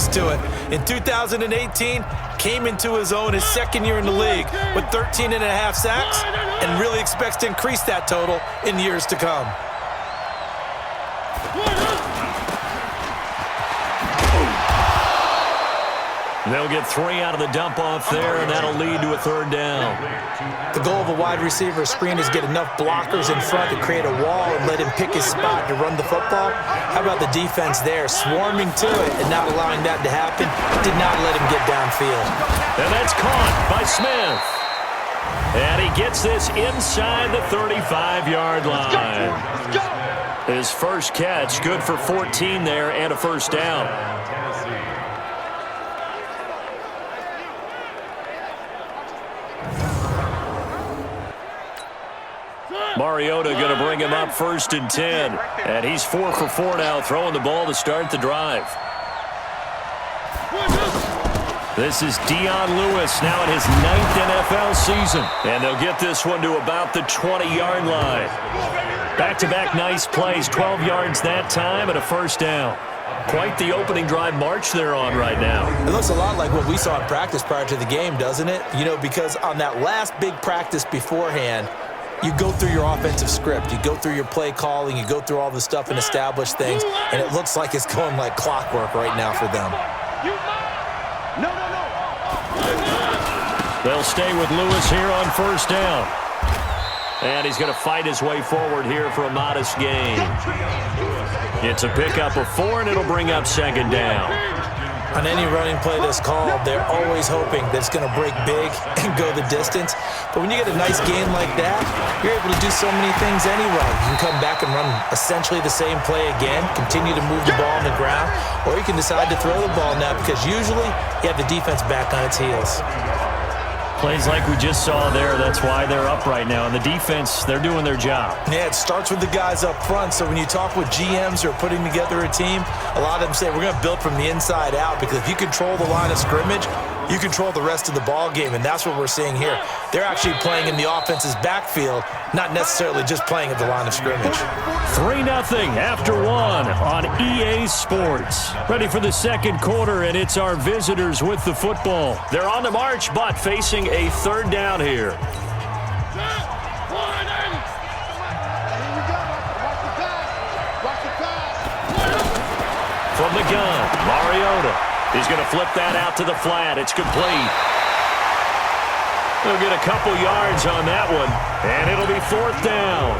used to it. In 2018, came into his own his second year in the league with 13.5 sacks and really expects to increase that total in years to come. They'll get 3 out of the dump-off there, and that'll lead to a 3rd down. The goal of a wide receiver screen is get enough blockers in front to create a wall and let him pick his spot to run the football. How about the defense there, swarming to it and not allowing that to happen? Did not let him get downfield. And that's caught by Smith. And he gets this inside the 35-yard line. His first catch, good for 14 there and a 1st down. Mariota going to bring him up 1st and 10. And he's 4 for 4 now, throwing the ball to start the drive. This is Dion Lewis now in his 9th NFL season. And they'll get this one to about the 20-yard line. Back-to-back nice plays, 12 yards that time and a 1st down. Quite the opening drive march they're on right now. It looks a lot like what we saw in practice prior to the game, doesn't it? You know, because on that last big practice beforehand, you go through your offensive script. You go through your play calling. You go through all the stuff and establish things. And it looks like it's going like clockwork right now for them. They'll stay with Lewis here on 1st down. And he's going to fight his way forward here for a modest gain. It's a pickup of 4, and it'll bring up 2nd down. On any running play that's called, they're always hoping that it's going to break big and go the distance. But when you get a nice gain like that, you're able to do so many things anyway. You can come back and run essentially the same play again, continue to move the ball on the ground, or you can decide to throw the ball now because usually you have the defense back on its heels. Plays like we just saw there, that's why they're up right now. And the defense, they're doing their job. Yeah, it starts with the guys up front. So when you talk with GMs who are putting together a team, a lot of them say we're going to build from the inside out because if you control the line of scrimmage, you control the rest of the ball game, and that's what we're seeing here. They're actually playing in the offense's backfield, not necessarily just playing at the line of scrimmage. 3-0 after 1 on EA Sports. Ready for the 2nd quarter, and it's our visitors with the football. They're on the march, but facing a 3rd down here. From the gun, Mariota. He's going to flip that out to the flat. It's complete. They'll get a couple yards on that one, and it'll be 4th down.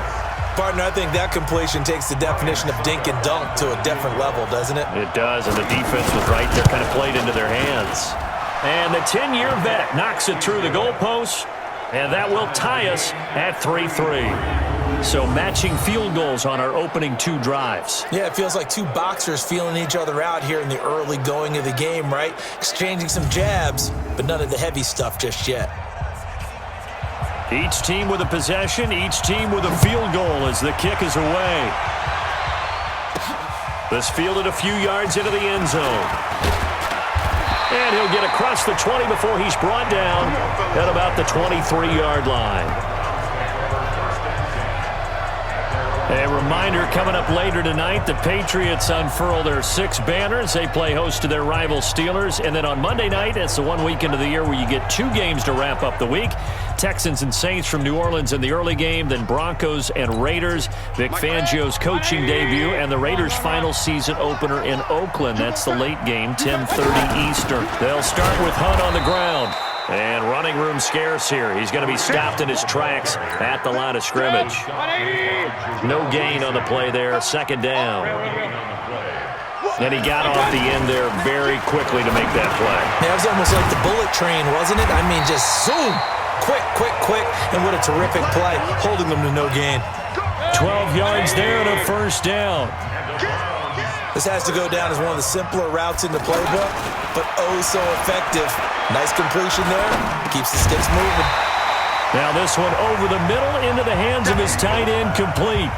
Partner, I think that completion takes the definition of dink and dunk to a different level, doesn't it? It does, and the defense was right there, kind of played into their hands. And the 10-year vet knocks it through the goalpost, and that will tie us at 3-3. So matching field goals on our opening 2 drives. Yeah, it feels like 2 boxers feeling each other out here in the early going of the game, right? Exchanging some jabs, but none of the heavy stuff just yet. Each team with a possession, each team with a field goal as the kick is away. This fielded a few yards into the end zone. And he'll get across the 20 before he's brought down at about the 23-yard line. A reminder coming up later tonight, the Patriots unfurl their 6 banners. They play host to their rival Steelers. And then on Monday night, it's the one weekend of the year where you get 2 games to wrap up the week. Texans and Saints from New Orleans in the early game, then Broncos and Raiders. Vic Fangio's coaching debut and the Raiders' final season opener in Oakland. That's the late game, 10:30 Eastern. They'll start with Hunt on the ground. And running room scarce here. He's going to be stopped in his tracks at the line of scrimmage. No gain on the play there. 2nd down. And he got off the end there very quickly to make that play. Yeah, it was almost like the bullet train, wasn't it? I mean, just zoom. Quick, quick, quick. And what a terrific play, holding them to no gain. 12 yards there and a 1st down. This has to go down as one of the simpler routes in the playbook, but oh so effective. Nice completion there. Keeps the sticks moving. Now this one over the middle into the hands of his tight end, complete.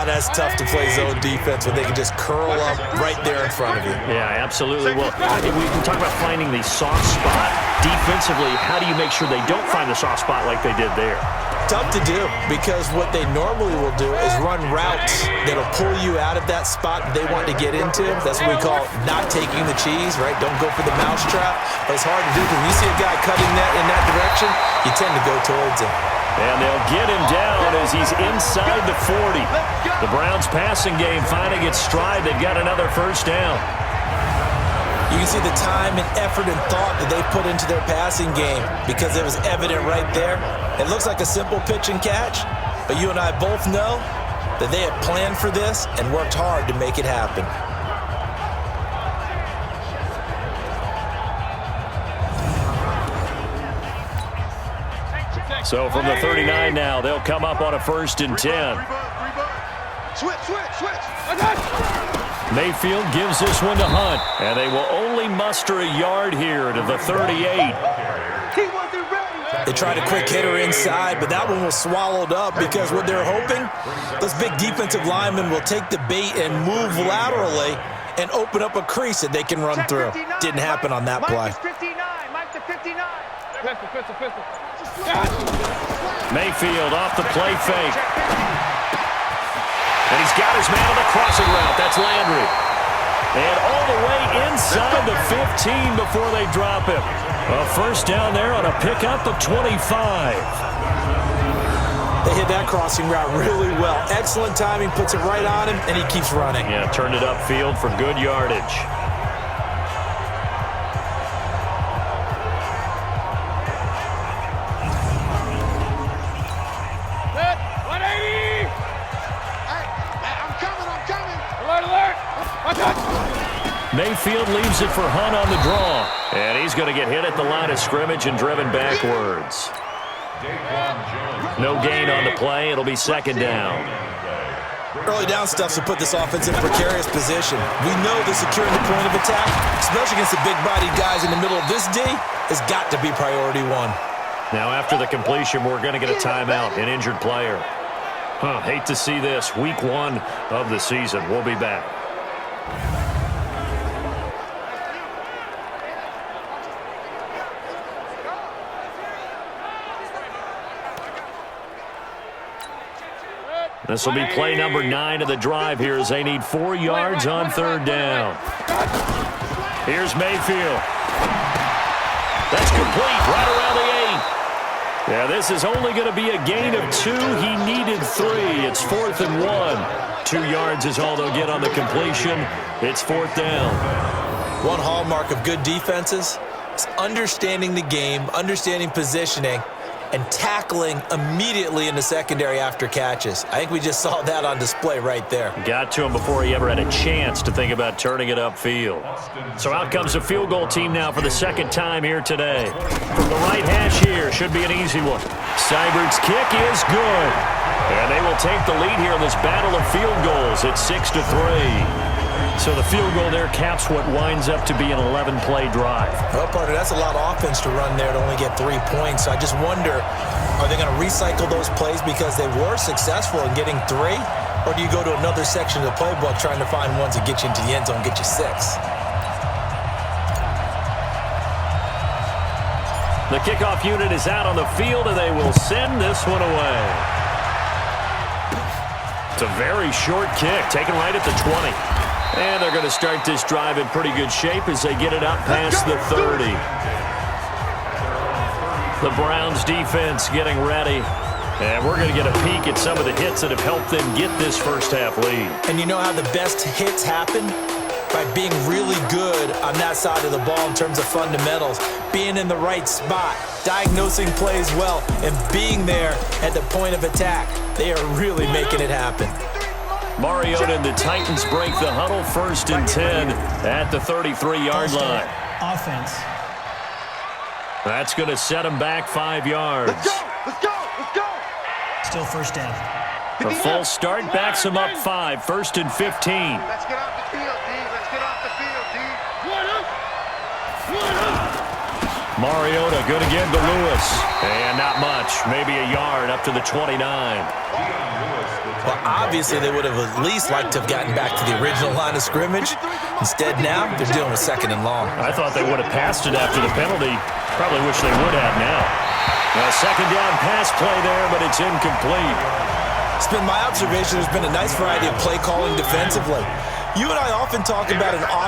that's tough to play zone defense when they can just curl up right there in front of you. Yeah, absolutely. Well, we can talk about finding the soft spot. Defensively, how do you make sure they don't find the soft spot like they did there? Tough to do, because what they normally will do is run routes that'll pull you out of that spot they want to get into. That's what we call not taking the cheese, right? Don't go for the mousetrap. But it's hard to do because when you see a guy cutting that in that direction, you tend to go towards him. And they'll get him down as he's inside the 40. The Browns' passing game finding its stride. They've got another first down. You can see the time and effort and thought that they put into their passing game because it was evident right there. It looks like a simple pitch and catch, but you and I both know that they had planned for this and worked hard to make it happen. So from the 39 now, they'll come up on a 1st and 10. Switch. Mayfield gives this one to Hunt, and they will only muster a yard here to the 38. They tried a quick hitter inside, but that one was swallowed up because what they're hoping, those big defensive linemen will take the bait and move laterally and open up a crease that they can run through. Didn't happen on that play. Mayfield off the play fake. And he's got his man on the crossing route. That's Landry. And all the way inside the 15 before they drop him. A first down there on a pickup of 25. They hit that crossing route really well. Excellent timing, puts it right on him, and he keeps running. Yeah, turned it upfield for good yardage. Mayfield leaves it for Hunt on the draw. And he's going to get hit at the line of scrimmage and driven backwards. No gain on the play. It'll be 2nd down. Early down stuff to put this offense in a precarious position. We know that securing the point of attack, especially against the big-bodied guys in the middle of this D, has got to be priority one. Now after the completion, we're going to get a timeout, an injured player. Hate to see this. Week 1 of the season. We'll be back. This will be play number 9 of the drive here as they need 4 yards on 3rd down. Here's Mayfield. That's complete right around the 8. Yeah, this is only going to be a gain of 2. He needed 3. It's 4th and 1. 2 yards is all they'll get on the completion. It's 4th down. One hallmark of good defenses is understanding the game, understanding positioning, and tackling immediately in the secondary after catches. I think we just saw that on display right there. Got to him before he ever had a chance to think about turning it upfield. So out comes the field goal team now for the 2nd time here today. From the right hash here, should be an easy one. Seibert's kick is good. And they will take the lead here in this battle of field goals at 6-3. So the field goal there caps what winds up to be an 11-play drive. Well, partner, that's a lot of offense to run there to only get 3 points. So I just wonder, are they going to recycle those plays because they were successful in getting 3? Or do you go to another section of the playbook trying to find ones that get you into the end zone, get you 6? The kickoff unit is out on the field, and they will send this one away. It's a very short kick, taken right at the 20. And they're going to start this drive in pretty good shape as they get it up past the 30. The Browns defense getting ready. And we're going to get a peek at some of the hits that have helped them get this first half lead. And you know how the best hits happen? By being really good on that side of the ball in terms of fundamentals. Being in the right spot, diagnosing plays well, and being there at the point of attack. They are really making it happen. Mariota and the Titans break the huddle, 1st and 10 at the 33-yard line. Offense. That's going to set them back 5 yards. Let's go. Still first down. A false start backs them up 5, 1st and 15. Let's get off the field, D. Let's get off the field, D. Mariota good again to Lewis. And not much, maybe a yard up to the 29. Well, obviously they would have at least liked to have gotten back to the original line of scrimmage. Instead now, they're dealing with 2nd and long. I thought they would have passed it after the penalty. Probably wish they would have now. A 2nd down pass play there, but it's incomplete. It's been my observation there's been a nice variety of play calling defensively. You and I often talk about an offense